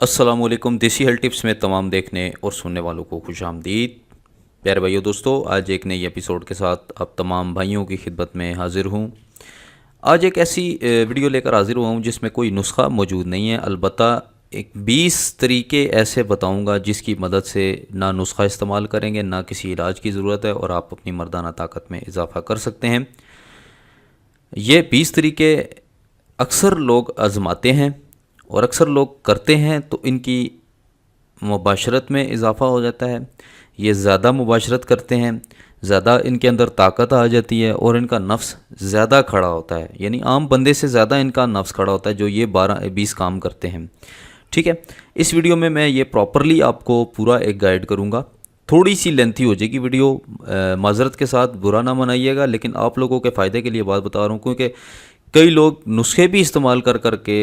السلام علیکم، دیسی ہیلتھ ٹپس میں تمام دیکھنے اور سننے والوں کو خوش آمدید۔ پیارے بھائیو دوستو، آج ایک نئی ایپیسوڈ کے ساتھ آپ تمام بھائیوں کی خدمت میں حاضر ہوں۔ آج ایک ایسی ویڈیو لے کر حاضر ہوا ہوں جس میں کوئی نسخہ موجود نہیں ہے، البتہ ایک 20 طریقے ایسے بتاؤں گا جس کی مدد سے نہ نسخہ استعمال کریں گے، نہ کسی علاج کی ضرورت ہے، اور آپ اپنی مردانہ طاقت میں اضافہ کر سکتے ہیں۔ یہ 20 طریقے اکثر لوگ آزماتے ہیں اور اکثر لوگ کرتے ہیں تو ان کی مباشرت میں اضافہ ہو جاتا ہے۔ یہ زیادہ مباشرت کرتے ہیں، زیادہ ان کے اندر طاقت آ جاتی ہے اور ان کا نفس زیادہ کھڑا ہوتا ہے، یعنی عام بندے سے زیادہ ان کا نفس کھڑا ہوتا ہے جو یہ 20 کام کرتے ہیں۔ ٹھیک ہے، اس ویڈیو میں یہ پراپرلی آپ کو پورا ایک گائیڈ کروں گا۔ تھوڑی سی لینتھی ہو جائے گی ویڈیو، معذرت کے ساتھ برا نہ منائیے گا، لیکن آپ لوگوں کے فائدے کے لیے بات بتا رہا ہوں، کیونکہ کئی لوگ نسخے بھی استعمال کر کے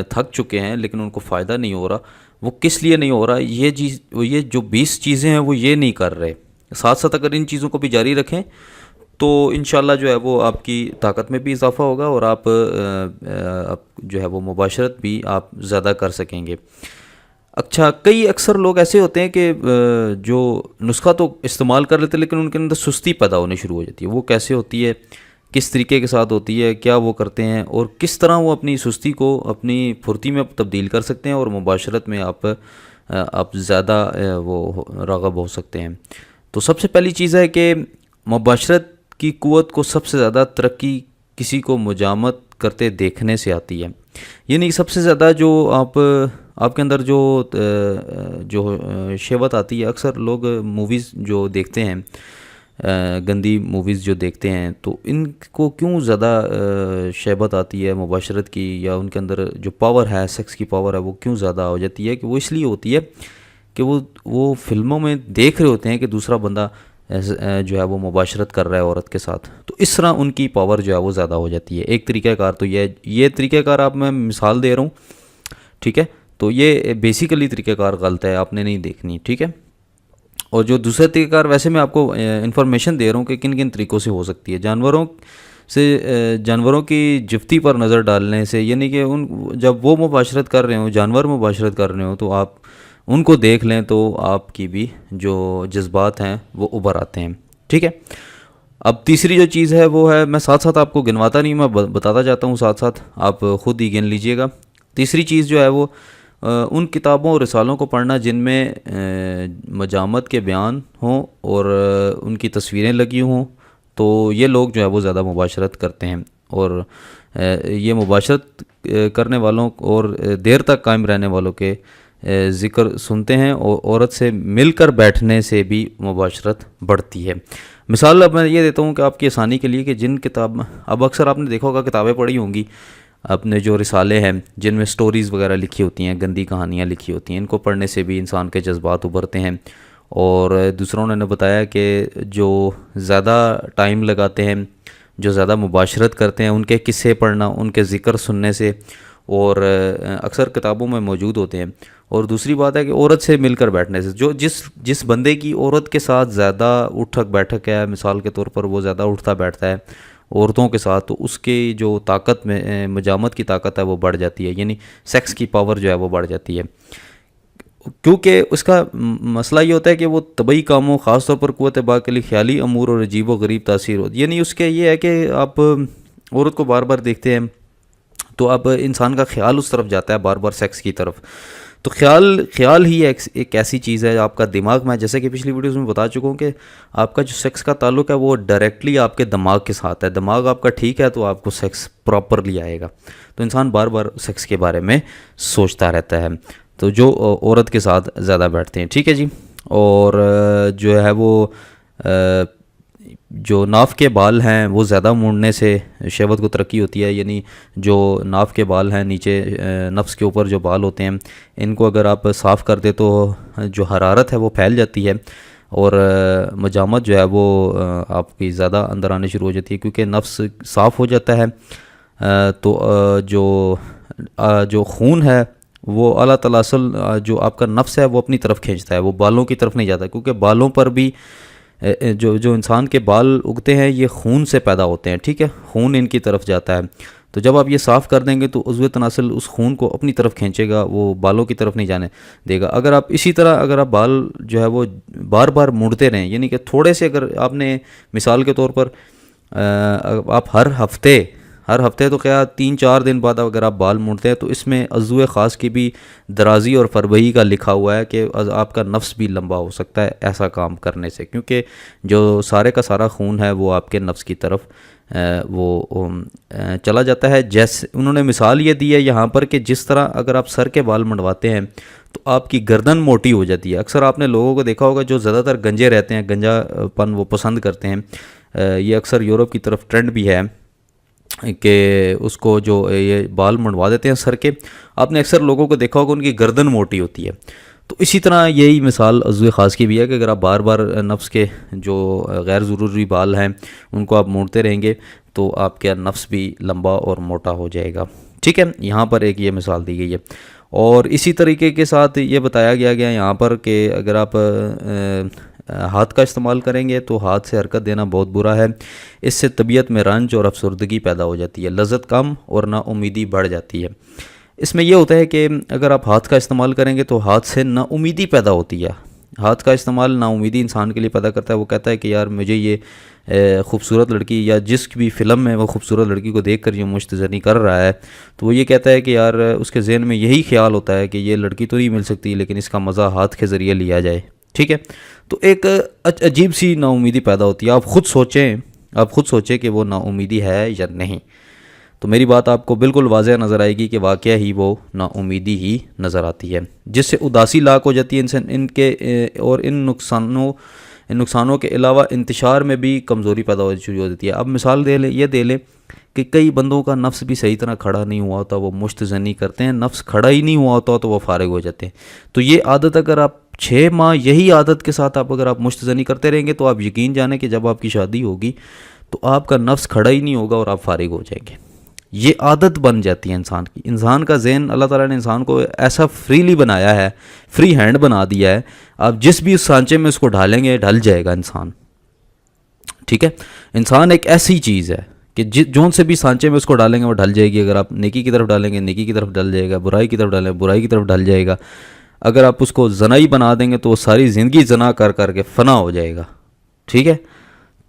تھک چکے ہیں لیکن ان کو فائدہ نہیں ہو رہا۔ وہ کس لیے نہیں ہو رہا؟ یہ جو 20 چیزیں ہیں وہ یہ نہیں کر رہے۔ ساتھ ساتھ اگر ان چیزوں کو بھی جاری رکھیں تو انشاءاللہ جو ہے وہ آپ کی طاقت میں بھی اضافہ ہوگا اور آپ جو ہے وہ مباشرت بھی آپ زیادہ کر سکیں گے۔ اچھا، اکثر لوگ ایسے ہوتے ہیں کہ جو نسخہ تو استعمال کر لیتے لیکن ان کے اندر سستی پیدا ہونے شروع ہو جاتی ہے۔ وہ کیسے ہوتی ہے، کس طریقے کے ساتھ ہوتی ہے، کیا وہ کرتے ہیں اور کس طرح وہ اپنی سستی کو اپنی پھرتی میں تبدیل کر سکتے ہیں اور مباشرت میں آپ زیادہ وہ راغب ہو سکتے ہیں۔ تو سب سے پہلی چیز ہے کہ مباشرت کی قوت کو سب سے زیادہ ترقی کسی کو مجامت کرتے دیکھنے سے آتی ہے، یعنی سب سے زیادہ جو آپ کے اندر جو شہوت آتی ہے۔ اکثر لوگ موویز جو دیکھتے ہیں، گندی موویز جو دیکھتے ہیں، تو ان کو کیوں زیادہ شہوت آتی ہے مباشرت کی، یا ان کے اندر جو پاور ہے، سیکس کی پاور ہے، وہ کیوں زیادہ ہو جاتی ہے؟ کہ وہ اس لیے ہوتی ہے کہ وہ فلموں میں دیکھ رہے ہوتے ہیں کہ دوسرا بندہ جو ہے وہ مباشرت کر رہا ہے عورت کے ساتھ، تو اس طرح ان کی پاور جو ہے وہ زیادہ ہو جاتی ہے۔ ایک طریقہ کار تو یہ طریقہ کار آپ میں مثال دے رہا ہوں، ٹھیک ہے؟ تو یہ بیسیکلی طریقہ کار غلط ہے، آپ نے نہیں دیکھنی، ٹھیک ہے؟ اور جو دوسرا طریقہ کار، ویسے میں آپ کو انفارمیشن دے رہا ہوں کہ کن کن طریقوں سے ہو سکتی ہے۔ جانوروں کی جفتی پر نظر ڈالنے سے، یعنی کہ جب وہ مباشرت کر رہے ہوں، جانور مباشرت کر رہے ہوں، تو آپ ان کو دیکھ لیں تو آپ کی بھی جو جذبات ہیں وہ ابھر آتے ہیں، ٹھیک ہے؟ اب تیسری جو چیز ہے وہ ہے، میں ساتھ ساتھ آپ کو گنواتا نہیں، میں بتاتا جاتا ہوں، ساتھ ساتھ آپ خود ہی گن لیجئے گا۔ تیسری چیز جو ہے وہ ان کتابوں اور رسالوں کو پڑھنا جن میں مجامت کے بیان ہوں اور ان کی تصویریں لگی ہوں، تو یہ لوگ جو ہے وہ زیادہ مباشرت کرتے ہیں۔ اور یہ مباشرت کرنے والوں اور دیر تک قائم رہنے والوں کے ذکر سنتے ہیں، اور عورت سے مل کر بیٹھنے سے بھی مباشرت بڑھتی ہے۔ مثال اب میں یہ دیتا ہوں کہ آپ کی آسانی کے لیے، کہ اب اکثر آپ نے دیکھا ہوگا، کتابیں پڑھی ہوں گی، اپنے جو رسالے ہیں جن میں سٹوریز وغیرہ لکھی ہوتی ہیں، گندی کہانیاں لکھی ہوتی ہیں، ان کو پڑھنے سے بھی انسان کے جذبات ابھرتے ہیں۔ اور دوسروں نے بتایا کہ جو زیادہ ٹائم لگاتے ہیں، جو زیادہ مباشرت کرتے ہیں، ان کے قصے پڑھنا، ان کے ذکر سننے سے، اور اکثر کتابوں میں موجود ہوتے ہیں۔ اور دوسری بات ہے کہ عورت سے مل کر بیٹھنے سے، جس بندے کی عورت کے ساتھ زیادہ اٹھک بیٹھک ہے، مثال کے طور پر وہ زیادہ اٹھتا بیٹھتا ہے عورتوں کے ساتھ، تو اس کی جو طاقت میں مجامت کی طاقت ہے وہ بڑھ جاتی ہے، یعنی سیکس کی پاور جو ہے وہ بڑھ جاتی ہے۔ کیونکہ اس کا مسئلہ یہ ہوتا ہے کہ وہ طبعی کاموں، خاص طور پر قوت باقلی خیالی امور اور عجیب و غریب تاثیر ہوتی ہے، یعنی اس کے یہ ہے کہ آپ عورت کو بار بار دیکھتے ہیں تو اب انسان کا خیال اس طرف جاتا ہے، بار بار سیکس کی طرف۔ تو خیال ہی ایک ایسی چیز ہے، آپ کا دماغ، میں جیسے کہ پچھلی ویڈیوز میں بتا چکا ہوں کہ آپ کا جو سیکس کا تعلق ہے وہ ڈائریکٹلی آپ کے دماغ کے ساتھ ہے۔ دماغ آپ کا ٹھیک ہے تو آپ کو سیکس پراپرلی آئے گا، تو انسان بار بار سیکس کے بارے میں سوچتا رہتا ہے، تو جو عورت کے ساتھ زیادہ بیٹھتے ہیں، ٹھیک ہے جی۔ اور جو ہے وہ جو ناف کے بال ہیں وہ زیادہ مڑنے سے شہوت کو ترقی ہوتی ہے، یعنی جو ناف کے بال ہیں، نیچے نفس کے اوپر جو بال ہوتے ہیں، ان کو اگر آپ صاف کر دیں تو جو حرارت ہے وہ پھیل جاتی ہے، اور مجامت جو ہے وہ آپ کی زیادہ اندر آنے شروع ہو جاتی ہے، کیونکہ نفس صاف ہو جاتا ہے۔ تو جو خون ہے وہ اعلیٰ تلاسل جو آپ کا نفس ہے وہ اپنی طرف کھینچتا ہے، وہ بالوں کی طرف نہیں جاتا، کیونکہ بالوں پر بھی جو انسان کے بال اگتے ہیں یہ خون سے پیدا ہوتے ہیں، ٹھیک ہے؟ خون ان کی طرف جاتا ہے، تو جب آپ یہ صاف کر دیں گے تو عضو تناسل اس خون کو اپنی طرف کھینچے گا، وہ بالوں کی طرف نہیں جانے دے گا۔ اگر آپ اسی طرح اگر آپ بال جو ہے وہ بار بار موڑتے رہیں، یعنی کہ تھوڑے سے، اگر آپ نے مثال کے طور پر آپ ہر ہفتے تو کیا 3-4 دن بعد اگر آپ بال موڑتے ہیں تو اس میں عضو خاص کی بھی درازی اور فربہی کا لکھا ہوا ہے کہ آپ کا نفس بھی لمبا ہو سکتا ہے ایسا کام کرنے سے، کیونکہ جو سارے کا سارا خون ہے وہ آپ کے نفس کی طرف وہ چلا جاتا ہے۔ جیسے انہوں نے مثال یہ دی ہے یہاں پر کہ جس طرح اگر آپ سر کے بال منڈواتے ہیں تو آپ کی گردن موٹی ہو جاتی ہے۔ اکثر آپ نے لوگوں کو دیکھا ہوگا جو زیادہ تر گنجے رہتے ہیں، گنجا پن وہ پسند کرتے ہیں، یہ اکثر یورپ کی طرف ٹرینڈ بھی ہے کہ اس کو جو یہ بال منڈوا دیتے ہیں سر کے، آپ نے اکثر لوگوں کو دیکھا ہوگا ان کی گردن موٹی ہوتی ہے۔ تو اسی طرح یہی مثال عضو خاص کی بھی ہے کہ اگر آپ بار بار نفس کے جو غیر ضروری بال ہیں ان کو آپ موڑتے رہیں گے تو آپ کا نفس بھی لمبا اور موٹا ہو جائے گا۔ ٹھیک ہے، یہاں پر ایک یہ مثال دی گئی ہے، اور اسی طریقے کے ساتھ یہ بتایا گیا یہاں پر کہ اگر آپ ہاتھ کا استعمال کریں گے تو ہاتھ سے حرکت دینا بہت برا ہے، اس سے طبیعت میں رنج اور افسردگی پیدا ہو جاتی ہے، لذت کم اور نا امیدی بڑھ جاتی ہے۔ اس میں یہ ہوتا ہے کہ اگر آپ ہاتھ کا استعمال کریں گے تو ہاتھ سے نا امیدی پیدا ہوتی ہے۔ ہاتھ کا استعمال نا امیدی انسان کے لیے پیدا کرتا ہے، وہ کہتا ہے کہ یار مجھے یہ خوبصورت لڑکی یا جس بھی فلم میں وہ خوبصورت لڑکی کو دیکھ کر جو مشت زنی کر رہا ہے تو وہ یہ کہتا ہے کہ یار اس کے ذہن میں یہی خیال ہوتا ہے کہ یہ لڑکی تو نہیں مل سکتی لیکن اس کا مزہ ہاتھ کے ذریعے لیا جائے۔ ٹھیک ہے، تو ایک عجیب سی نا امیدی پیدا ہوتی ہے۔ آپ خود سوچیں کہ وہ نا امیدی ہے یا نہیں، تو میری بات آپ کو بالکل واضح نظر آئے گی کہ واقعہ ہی وہ نا امیدی ہی نظر آتی ہے، جس سے اداسی لاحق ہو جاتی ہے ان کے، اور ان نقصانوں کے علاوہ انتشار میں بھی کمزوری پیدا ہو شروع ہو جاتی ہے۔ اب مثال دے لیں کہ کئی بندوں کا نفس بھی صحیح طرح کھڑا نہیں ہوا ہوتا، وہ مشت زنی کرتے ہیں، نفس کھڑا ہی نہیں ہوا ہوتا تو وہ فارغ ہو جاتے ہیں۔ تو یہ عادت اگر آپ 6 ماہ یہی عادت کے ساتھ اگر آپ مشت زنی کرتے رہیں گے تو آپ یقین جانیں کہ جب آپ کی شادی ہوگی تو آپ کا نفس کھڑا ہی نہیں ہوگا اور آپ فارغ ہو جائیں گے۔ یہ عادت بن جاتی ہے انسان کی۔ انسان کا ذہن اللہ تعالیٰ نے انسان کو ایسا فریلی بنایا ہے، فری ہینڈ بنا دیا ہے، آپ جس بھی اس سانچے میں اس کو ڈھالیں گے ڈھل جائے گا انسان۔ ٹھیک ہے، انسان ایک ایسی چیز ہے کہ جون سے بھی سانچے میں اس کو ڈالیں گے وہ ڈھل جائے گی۔ اگر آپ نیکی کی طرف ڈالیں گے نیکی کی طرف ڈل جائے گا، برائی کی طرف ڈالیں گے برائی کی طرف ڈل جائے گا۔ اگر آپ اس کو زنائی بنا دیں گے تو وہ ساری زندگی زنا کر کر کے فنا ہو جائے گا۔ ٹھیک ہے،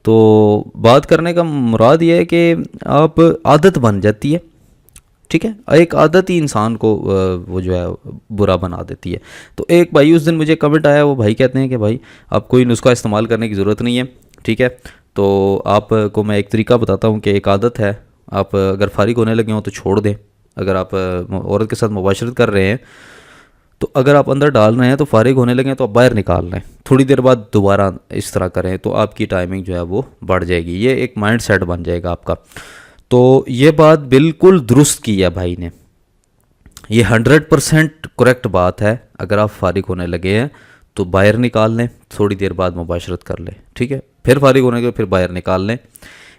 تو بات کرنے کا مراد یہ ہے کہ آپ عادت بن جاتی ہے۔ ٹھیک ہے، ایک عادت ہی انسان کو وہ جو ہے برا بنا دیتی ہے۔ تو ایک بھائی اس دن مجھے کمنٹ آیا، وہ بھائی کہتے ہیں کہ بھائی آپ کوئی نسخہ استعمال کرنے کی ضرورت نہیں ہے۔ ٹھیک ہے، تو آپ کو میں ایک طریقہ بتاتا ہوں کہ ایک عادت ہے، آپ اگر فارغ ہونے لگے ہوں تو چھوڑ دیں۔ اگر آپ عورت کے ساتھ مباشرت کر رہے ہیں تو اگر آپ اندر ڈال رہے ہیں تو فارغ ہونے لگے تو آپ باہر نکال لیں، تھوڑی دیر بعد دوبارہ اس طرح کریں تو آپ کی ٹائمنگ جو ہے وہ بڑھ جائے گی، یہ ایک مائنڈ سیٹ بن جائے گا آپ کا۔ تو یہ بات بالکل درست کی ہے بھائی نے، یہ 100% کریکٹ بات ہے۔ اگر آپ فارغ ہونے لگے ہیں تو باہر نکال لیں، تھوڑی دیر بعد مباشرت کر لیں، ٹھیک ہے، پھر فارغ ہونے کے پھر باہر نکال لیں۔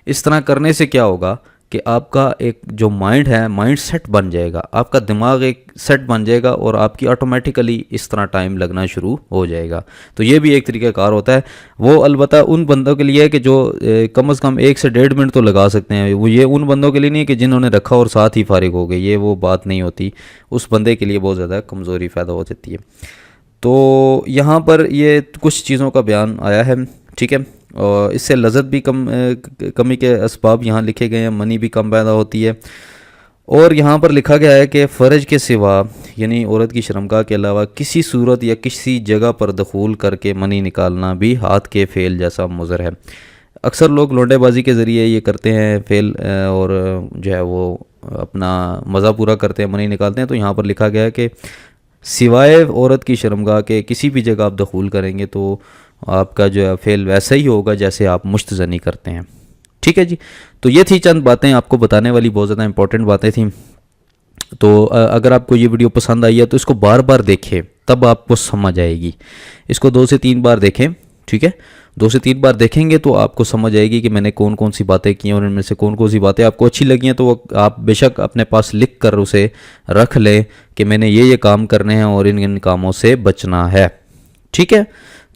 اس طرح کرنے سے کیا ہوگا کہ آپ کا ایک جو مائنڈ ہے، مائنڈ سیٹ بن جائے گا، آپ کا دماغ ایک سیٹ بن جائے گا اور آپ کی آٹومیٹیکلی اس طرح ٹائم لگنا شروع ہو جائے گا۔ تو یہ بھی ایک طریقہ کار ہوتا ہے، وہ البتہ ان بندوں کے لیے ہے کہ جو کم از کم 1 سے 1.5 منٹ تو لگا سکتے ہیں، وہ یہ ان بندوں کے لیے نہیں ہے کہ جنہوں نے رکھا اور ساتھ ہی فارغ ہو گئے، یہ وہ بات نہیں ہوتی، اس بندے کے لیے بہت زیادہ کمزوری پیدا ہو جاتی ہے۔ تو یہاں پر یہ کچھ چیزوں کا بیان آیا ہے، ٹھیک ہے، اور اس سے لذت بھی کمی کے اسباب یہاں لکھے گئے ہیں، منی بھی کم پیدا ہوتی ہے، اور یہاں پر لکھا گیا ہے کہ فرج کے سوا یعنی عورت کی شرمگاہ کے علاوہ کسی صورت یا کسی جگہ پر دخول کر کے منی نکالنا بھی ہاتھ کے فعل جیسا مضر ہے۔ اکثر لوگ لونڈے بازی کے ذریعے یہ کرتے ہیں فعل، اور جو ہے وہ اپنا مزہ پورا کرتے ہیں، منی نکالتے ہیں۔ تو یہاں پر لکھا گیا ہے کہ سوائے عورت کی شرمگاہ کے کسی بھی جگہ آپ دخول کریں گے تو آپ کا جو ہے فعل ویسا ہی ہوگا جیسے آپ مشت زنی کرتے ہیں۔ ٹھیک ہے جی، تو یہ تھی چند باتیں آپ کو بتانے والی، بہت زیادہ امپورٹنٹ باتیں تھیں۔ تو اگر آپ کو یہ ویڈیو پسند آئی ہے تو اس کو بار بار دیکھیں، تب آپ کو سمجھ آئے گی۔ اس کو 2 سے 3 بار دیکھیں، ٹھیک ہے، 2 سے 3 بار دیکھیں گے تو آپ کو سمجھ آئے گی کہ میں نے کون کون سی باتیں کی ہیں، اور ان میں سے کون کون سی باتیں آپ کو اچھی لگی ہیں تو وہ آپ بے شک اپنے پاس لکھ کر اسے رکھ لیں کہ میں نے یہ کام کرنے ہیں اور ان کاموں سے بچنا ہے، ٹھیک ہے۔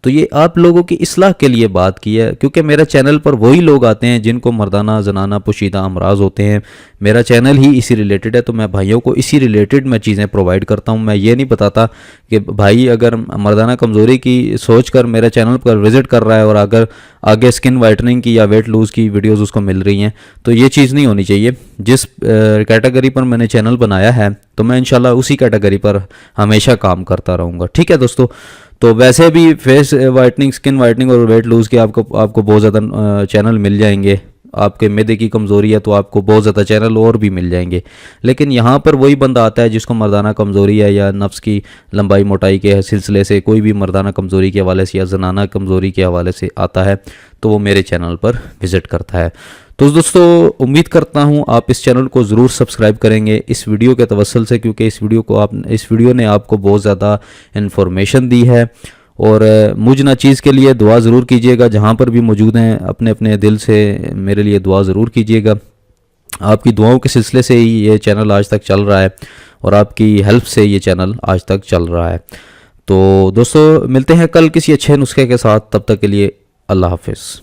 تو یہ آپ لوگوں کی اصلاح کے لیے بات کی ہے، کیونکہ میرے چینل پر وہی لوگ آتے ہیں جن کو مردانہ زنانہ پوشیدہ امراض ہوتے ہیں. میرا چینل ہی اسی ریلیٹڈ ہے، تو میں بھائیوں کو اسی ریلیٹڈ میں چیزیں پرووائڈ کرتا ہوں. میں یہ نہیں بتاتا کہ بھائی اگر مردانہ کمزوری کی سوچ کر میرے چینل پر وزٹ کر رہا ہے اور اگر آگے سکن وائٹننگ کی یا ویٹ لوز کی ویڈیوز اس کو مل رہی ہیں، تو یہ چیز نہیں ہونی چاہیے. جس کیٹیگری پر میں نے چینل بنایا ہے تو میں انشاءاللہ اسی کیٹیگری پر ہمیشہ کام کرتا رہوں گا. ٹھیک ہے دوستو. تو ویسے بھی فیس وائٹننگ، سکن وائٹننگ اور ویٹ لوز کے آپ کو بہت زیادہ چینل مل جائیں گے. آپ کے معدے کی کمزوری ہے تو آپ کو بہت زیادہ چینل اور بھی مل جائیں گے. لیکن یہاں پر وہی بندہ آتا ہے جس کو مردانہ کمزوری ہے یا نفس کی لمبائی موٹائی کے سلسلے سے کوئی بھی مردانہ کمزوری کے حوالے سے یا زنانہ کمزوری کے حوالے سے آتا ہے تو وہ میرے چینل پر وزٹ کرتا ہے. تو دوستو امید کرتا ہوں آپ اس چینل کو ضرور سبسکرائب کریں گے اس ویڈیو کے توسل سے، کیونکہ اس ویڈیو نے آپ کو بہت زیادہ انفارمیشن دی ہے. اور مجھ ناچیز کے لیے دعا ضرور کیجیے گا، جہاں پر بھی موجود ہیں اپنے اپنے دل سے میرے لیے دعا ضرور کیجیے گا. آپ کی دعاؤں کے سلسلے سے ہی یہ چینل آج تک چل رہا ہے اور آپ کی ہیلپ سے یہ چینل آج تک چل رہا ہے. تو دوستو ملتے ہیں کل کسی اچھے نسخے کے ساتھ، تب تک کے لیے اللہ حافظ.